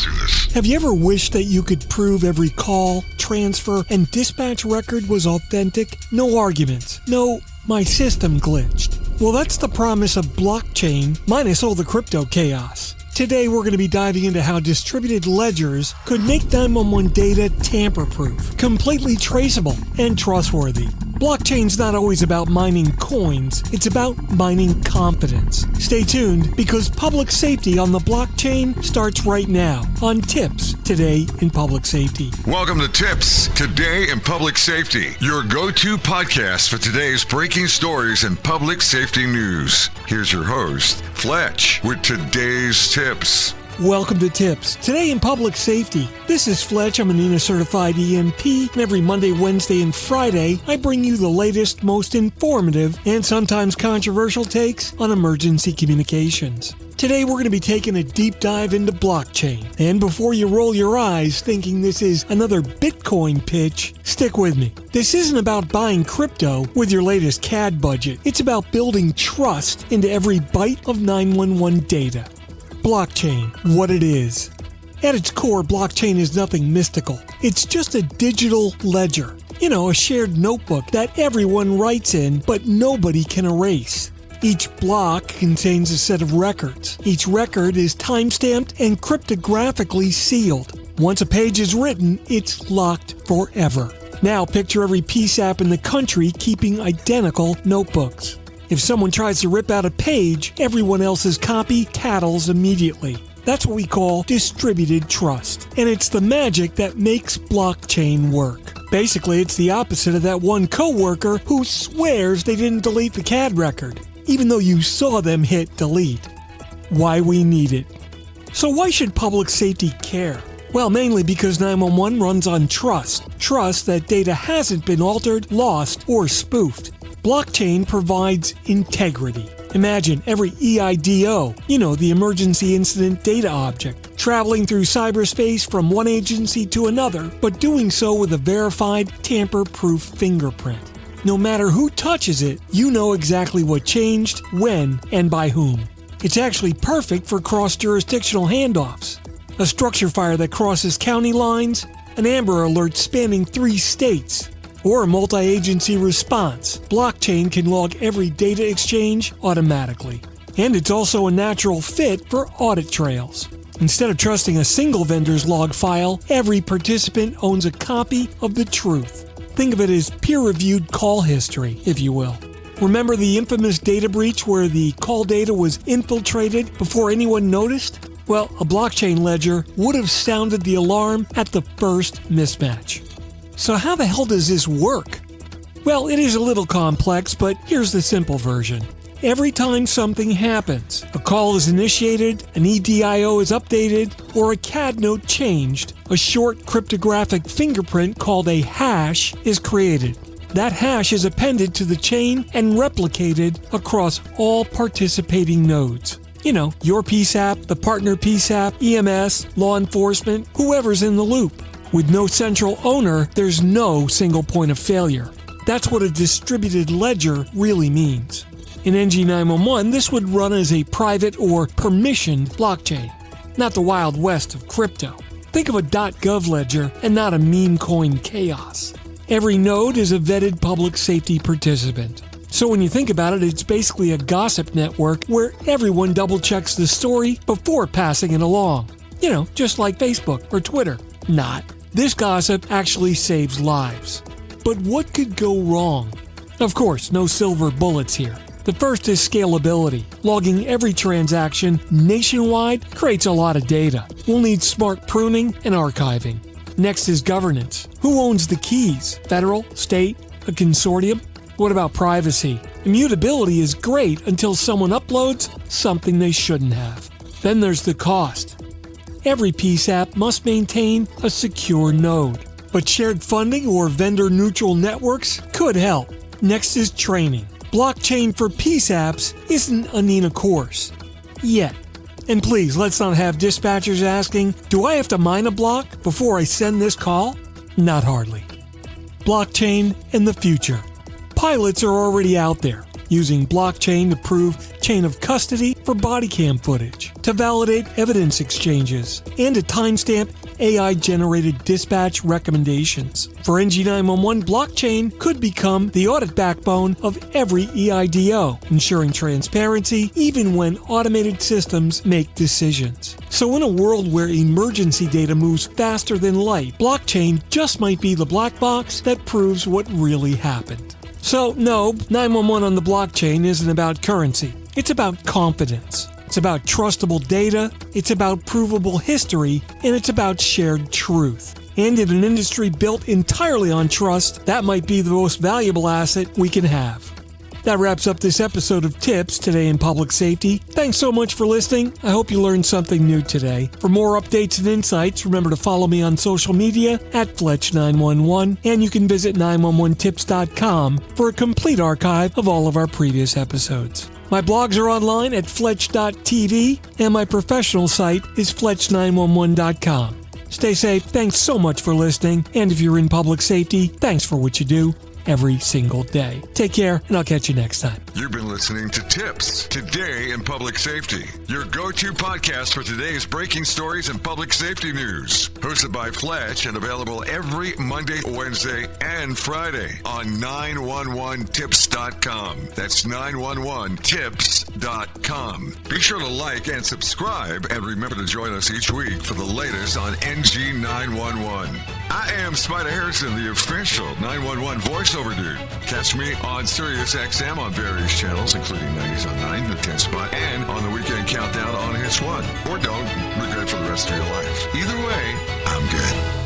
do this. Have you ever wished that you could prove every call, transfer, and dispatch record was authentic? No arguments. No, my system glitched. Well, that's the promise of blockchain minus all the crypto chaos. Today, we're going to be diving into how distributed ledgers could make 911 data tamper-proof, completely traceable, and trustworthy. Blockchain's not always about mining coins, it's about mining confidence. Stay tuned, because public safety on the blockchain starts right now on TiPS, Today in Public Safety. Welcome to TiPS, Today in Public Safety, your go-to podcast for today's breaking stories and public safety news. Here's your host, Fletch, with today's tips. Welcome to TiPS, Today in Public Safety. This is Fletch. I'm a NENA-certified EMP, and every Monday, Wednesday, and Friday, I bring you the latest, most informative, and sometimes controversial takes on emergency communications. Today, we're going to be taking a deep dive into blockchain. And before you roll your eyes thinking this is another Bitcoin pitch, stick with me. This isn't about buying crypto with your latest CAD budget. It's about building trust into every byte of 911 data. Blockchain, what it is. At its core, blockchain is nothing mystical. It's just a digital ledger. You know, a shared notebook that everyone writes in, but nobody can erase. Each block contains a set of records. Each record is timestamped and cryptographically sealed. Once a page is written, it's locked forever. Now picture every PSAP in the country keeping identical notebooks. If someone tries to rip out a page, everyone else's copy tattles immediately. That's what we call distributed trust. And it's the magic that makes blockchain work. Basically, it's the opposite of that one coworker who swears they didn't delete the CAD record, even though you saw them hit delete. Why we need it. So why should public safety care? Well, mainly because 911 runs on trust. Trust that data hasn't been altered, lost, or spoofed. Blockchain provides integrity. Imagine every EIDO, the Emergency Incident Data Object, traveling through cyberspace from one agency to another, but doing so with a verified, tamper-proof fingerprint. No matter who touches it, you know exactly what changed, when, and by whom. It's actually perfect for cross-jurisdictional handoffs. A structure fire that crosses county lines, an Amber Alert spanning 3 states, or a multi-agency response. Blockchain can log every data exchange automatically. And it's also a natural fit for audit trails. Instead of trusting a single vendor's log file, every participant owns a copy of the truth. Think of it as peer-reviewed call history, if you will. Remember the infamous data breach where the call data was infiltrated before anyone noticed? Well, a blockchain ledger would have sounded the alarm at the first mismatch. So how the hell does this work? Well, it is a little complex, but here's the simple version. Every time something happens, a call is initiated, an EDIO is updated, or a CAD note changed, a short cryptographic fingerprint called a hash is created. That hash is appended to the chain and replicated across all participating nodes. Your PSAP, the partner PSAP, EMS, law enforcement, whoever's in the loop. With no central owner, there's no single point of failure. That's what a distributed ledger really means. In NG911, this would run as a private or permissioned blockchain, not the Wild West of crypto. Think of a .gov ledger and not a meme coin chaos. Every node is a vetted public safety participant. So when you think about it, it's basically a gossip network where everyone double-checks the story before passing it along. Just like Facebook or Twitter. Not. This gossip actually saves lives. But what could go wrong? Of course, no silver bullets here. The first is scalability. Logging every transaction nationwide creates a lot of data. We'll need smart pruning and archiving. Next is governance. Who owns the keys? Federal, state, a consortium? What about privacy? Immutability is great until someone uploads something they shouldn't have. Then there's the cost. Every PSAP must maintain a secure node, but shared funding or vendor-neutral networks could help. Next is training. Blockchain for PSAPs isn't a NENA course. Yet. And please, let's not have dispatchers asking, do I have to mine a block before I send this call? Not hardly. Blockchain and the future. Pilots are already out there. using blockchain to prove chain of custody for body cam footage, to validate evidence exchanges, and to timestamp AI-generated dispatch recommendations. For NG911, blockchain could become the audit backbone of every EIDO, ensuring transparency even when automated systems make decisions. So in a world where emergency data moves faster than light, blockchain just might be the black box that proves what really happened. So no, 911 on the blockchain isn't about currency. It's about confidence. It's about trustable data, it's about provable history, and it's about shared truth. And in an industry built entirely on trust, that might be the most valuable asset we can have. That wraps up this episode of TiPS Today in Public Safety. Thanks so much for listening. I hope you learned something new today. For more updates and insights, remember to follow me on social media at Fletch911, and you can visit 911tips.com for a complete archive of all of our previous episodes. My blogs are online at Fletch.tv, and my professional site is Fletch911.com. Stay safe, thanks so much for listening, and if you're in public safety, thanks for what you do every single day. Take care, and I'll catch you next time. You've been listening to TiPS, Today in Public Safety, your go-to podcast for today's breaking stories and public safety news. Hosted by Fletch and available every Monday, Wednesday, and Friday on 911tips.com. That's 911tips.com. Be sure to like and subscribe, and remember to join us each week for the latest on NG911. I am Spider Harrison, the official 911 voiceover dude. Catch me on Sirius XM on various channels, including 90s on 9, the 10 spot, and on the weekend countdown on Hits 1. Or don't, regret for the rest of your life. Either way, I'm good.